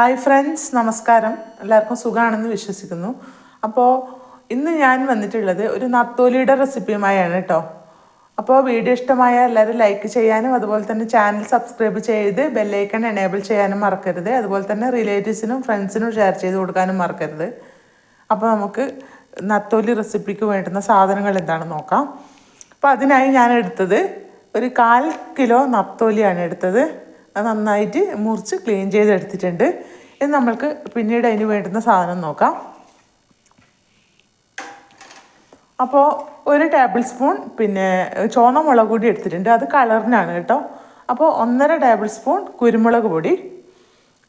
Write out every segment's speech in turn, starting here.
Hi friends, നമസ്കാരം. എല്ലാവർക്കും സുഖമാണെന്ന് വിശ്വസിക്കുന്നു. അപ്പോൾ ഇന്ന് ഞാൻ വന്നിട്ടുള്ളത് ഒരു നത്തോലിയുടെ റെസിപ്പിയുമായാണ് കേട്ടോ. അപ്പോൾ വീഡിയോ ഇഷ്ടമായ എല്ലാവരും ലൈക്ക് ചെയ്യാനും അതുപോലെ തന്നെ ചാനൽ സബ്സ്ക്രൈബ് ചെയ്ത് ബെല്ലൈക്കൺ എനേബിൾ ചെയ്യാനും മറക്കരുത്. അതുപോലെ തന്നെ റിലേറ്റീവ്സിനും ഫ്രണ്ട്സിനും ഷെയർ ചെയ്ത് കൊടുക്കാനും മറക്കരുത്. അപ്പോൾ നമുക്ക് നത്തോലി റെസിപ്പിക്ക് വേണ്ടുന്ന സാധനങ്ങൾ എന്താണെന്ന് നോക്കാം. അപ്പോൾ അതിനായി ഞാൻ എടുത്തത് ഒരു 1/4 കിലോ നത്തോലിയാണ് എടുത്തത്. അത് നന്നായിട്ട് മുറിച്ച് ക്ലീൻ ചെയ്തെടുത്തിട്ടുണ്ട്. ഇത് നമ്മൾക്ക് പിന്നീട് അതിന് വേണ്ടുന്ന സാധനം നോക്കാം. അപ്പോൾ 1 ടേബിൾ സ്പൂൺ ചുവന്ന മുളക് പൊടി എടുത്തിട്ടുണ്ട്. അത് കളറിനാണ് കേട്ടോ. അപ്പോൾ 1.5 ടേബിൾ സ്പൂൺ കുരുമുളക് പൊടി.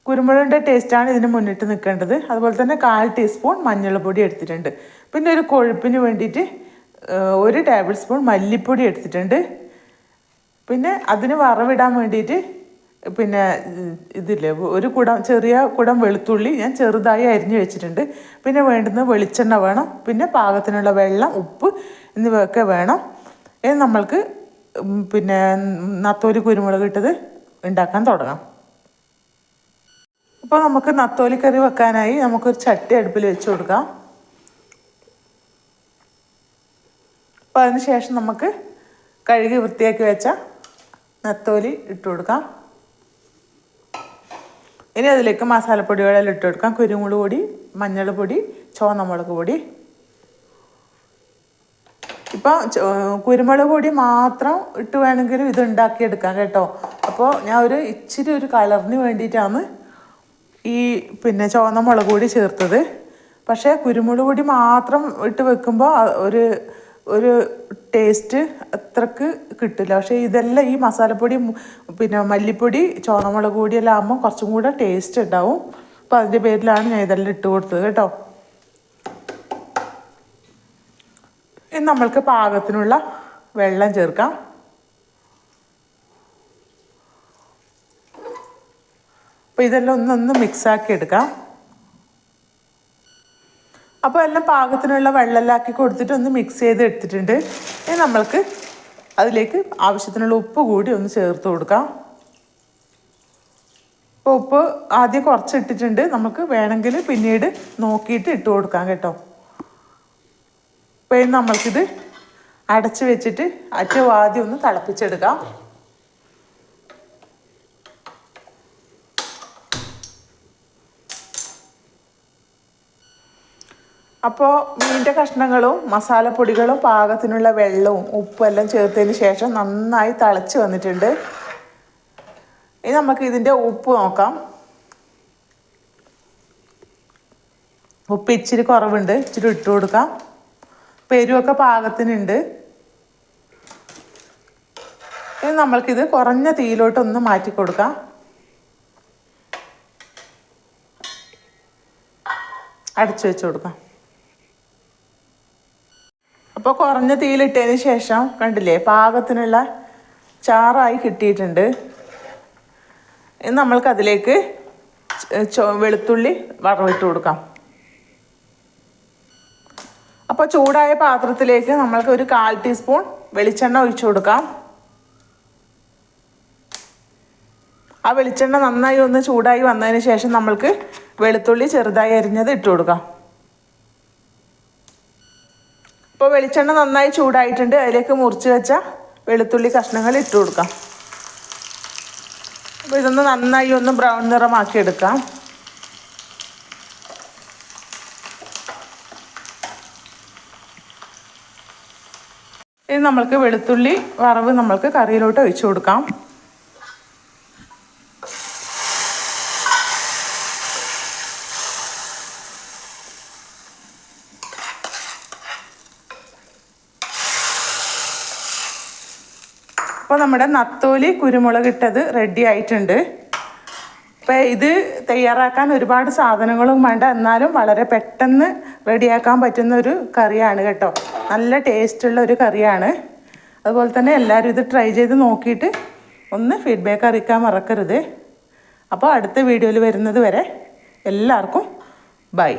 കുരുമുളകിൻ്റെ ടേസ്റ്റാണ് ഇതിന് മുന്നിട്ട് നിൽക്കേണ്ടത്. അതുപോലെ തന്നെ 1/4 ടീസ്പൂൺ മഞ്ഞൾപ്പൊടി എടുത്തിട്ടുണ്ട്. പിന്നെ ഒരു കൊഴുപ്പിന് വേണ്ടിയിട്ട് 1 ടേബിൾ സ്പൂൺ മല്ലിപ്പൊടി എടുത്തിട്ടുണ്ട്. പിന്നെ അതിന് വറവിടാൻ വേണ്ടിയിട്ട് ഇതില്ലേ, ഒരു ചെറിയ കുടം വെളുത്തുള്ളി ഞാൻ ചെറുതായി അരിഞ്ഞു വെച്ചിട്ടുണ്ട്. പിന്നെ വേണ്ടുന്ന വെളിച്ചെണ്ണ വേണം. പിന്നെ പാകത്തിനുള്ള വെള്ളം, ഉപ്പ് എന്നിവയൊക്കെ വേണം. ഇത് നമ്മൾക്ക് നത്തോലി കുരുമുളക് ഇട്ടത് ഉണ്ടാക്കാൻ തുടങ്ങാം. അപ്പോൾ നമുക്ക് നത്തോലി കറി വെക്കാനായി നമുക്കൊരു ചട്ടി അടുപ്പിൽ വെച്ച് കൊടുക്കാം. അപ്പോൾ അതിന് ശേഷം നമുക്ക് കഴുകി വൃത്തിയാക്കി വെച്ച നത്തോലി ഇട്ട് കൊടുക്കാം. ഇനി അതിലേക്ക് മസാലപ്പൊടികളെല്ലാം ഇട്ട് കൊടുക്കാം. കുരുമുളക് പൊടി, മഞ്ഞൾപ്പൊടി, ചുവന്ന മുളക് പൊടി. ഇപ്പോൾ കുരുമുളക് പൊടി മാത്രം ഇട്ട് വേണമെങ്കിലും ഇത് ഉണ്ടാക്കിയെടുക്കാം കേട്ടോ. അപ്പോൾ ഞാൻ ഇച്ചിരി ഒരു കളറിന് വേണ്ടിയിട്ടാണ് ഈ ചുവന്ന മുളക് പൊടി ചേർത്തത്. പക്ഷേ കുരുമുളക് പൊടി മാത്രം ഇട്ട് വെക്കുമ്പോൾ ഒരു ടേസ്റ്റ് അത്രക്ക് കിട്ടില്ല. പക്ഷേ ഇതെല്ലാം ഈ മസാലപ്പൊടി മല്ലിപ്പൊടി, ചുവന്ന മുളക് പൊടിയെല്ലാം ആകുമ്പോൾ കുറച്ചും കൂടെ ടേസ്റ്റ് ഉണ്ടാവും. അപ്പോൾ അതിൻ്റെ പേരിലാണ് ഞാൻ ഇതെല്ലാം ഇട്ട് കൊടുത്തത് കേട്ടോ. ഇനി നമ്മൾക്ക് പാകത്തിനുള്ള വെള്ളം ചേർക്കാം. അപ്പോൾ ഇതെല്ലാം ഒന്ന് മിക്സാക്കി എടുക്കാം. അപ്പോൾ എല്ലാം പാകത്തിനുള്ള വെള്ളമെല്ലാക്കി കൊടുത്തിട്ട് ഒന്ന് മിക്സ് ചെയ്ത് എടുത്തിട്ടുണ്ട്. ഇനി നമ്മൾക്ക് അതിലേക്ക് ആവശ്യത്തിനുള്ള ഉപ്പ് കൂടി ഒന്ന് ചേർത്ത് കൊടുക്കാം. അപ്പോൾ ഉപ്പ് ആദ്യം കുറച്ച് ഇട്ടിട്ടുണ്ട്. നമുക്ക് വേണമെങ്കിൽ പിന്നീട് നോക്കിയിട്ട് ഇട്ട് കൊടുക്കാം കേട്ടോ. അപ്പോൾ ഇനി നമ്മൾക്കിത് അടച്ച് വെച്ചിട്ട് ഏറ്റവും ആദ്യം ഒന്ന് തിളപ്പിച്ചെടുക്കാം. അപ്പോൾ മീനിൻ്റെ കഷ്ണങ്ങളും മസാലപ്പൊടികളും പാകത്തിനുള്ള വെള്ളവും ഉപ്പും എല്ലാം ചേർത്തതിന് ശേഷം നന്നായി തിളച്ച് വന്നിട്ടുണ്ട്. ഇനി നമുക്ക് ഇതിൻ്റെ ഉപ്പ് നോക്കാം. ഉപ്പ് ഇച്ചിരി കുറവുണ്ട്, ഇച്ചിരി ഇട്ട് കൊടുക്കാം. എരിവൊക്കെ പാകത്തിനുണ്ട്. ഇനി നമ്മൾക്കിത് കുറഞ്ഞ തീയിലോട്ടൊന്ന് മാറ്റി കൊടുക്കാം. അടച്ചു വെച്ച് കൊടുക്കാം. അപ്പോൾ കുറഞ്ഞ തീയിലിട്ടതിന് ശേഷം കണ്ടില്ലേ, പാകത്തിനുള്ള ചാറായി കിട്ടിയിട്ടുണ്ട്. ഇനി നമ്മൾക്കതിലേക്ക് വെളുത്തുള്ളി വറവിട്ട് കൊടുക്കാം. അപ്പോൾ ചൂടായ പാത്രത്തിലേക്ക് നമ്മൾക്ക് ഒരു 1/4 ടീസ്പൂൺ വെളിച്ചെണ്ണ ഒഴിച്ചു കൊടുക്കാം. ആ വെളിച്ചെണ്ണ നന്നായി ഒന്ന് ചൂടായി വന്നതിന് ശേഷം നമ്മൾക്ക് വെളുത്തുള്ളി ചെറുതായി അരിഞ്ഞത് ഇട്ട് കൊടുക്കാം. ഇപ്പോൾ വെളിച്ചെണ്ണ നന്നായി ചൂടായിട്ടുണ്ട്. അതിലേക്ക് മുറിച്ച് വെച്ച വെളുത്തുള്ളി കഷ്ണങ്ങൾ ഇട്ട് കൊടുക്കാം. അപ്പോൾ ഇതൊന്ന് നന്നായി ഒന്ന് ബ്രൗൺ നിറമാക്കി എടുക്കാം. ഇനി നമ്മൾക്ക് വെളുത്തുള്ളി വറവ് നമ്മൾക്ക് കറിയിലോട്ട് ഒഴിച്ചു കൊടുക്കാം. അപ്പോൾ നമ്മുടെ നത്തോലി കുരുമുളക് ഇട്ടത് റെഡി ആയിട്ടുണ്ട്. അപ്പോൾ ഇത് തയ്യാറാക്കാൻ ഒരുപാട് സാധനങ്ങളും വേണ്ട, എന്നാലും വളരെ പെട്ടെന്ന് റെഡിയാക്കാൻ പറ്റുന്ന ഒരു കറിയാണ് കേട്ടോ. നല്ല ടേസ്റ്റുള്ള ഒരു കറിയാണ്. അതുപോലെ തന്നെ എല്ലാവരും ഇത് ട്രൈ ചെയ്ത് നോക്കിയിട്ട് ഒന്ന് ഫീഡ്ബാക്ക് അറിയിക്കാൻ മറക്കരുത്. അപ്പോൾ അടുത്ത വീഡിയോയിൽ വരുന്നത് വരെ എല്ലാവർക്കും ബൈ.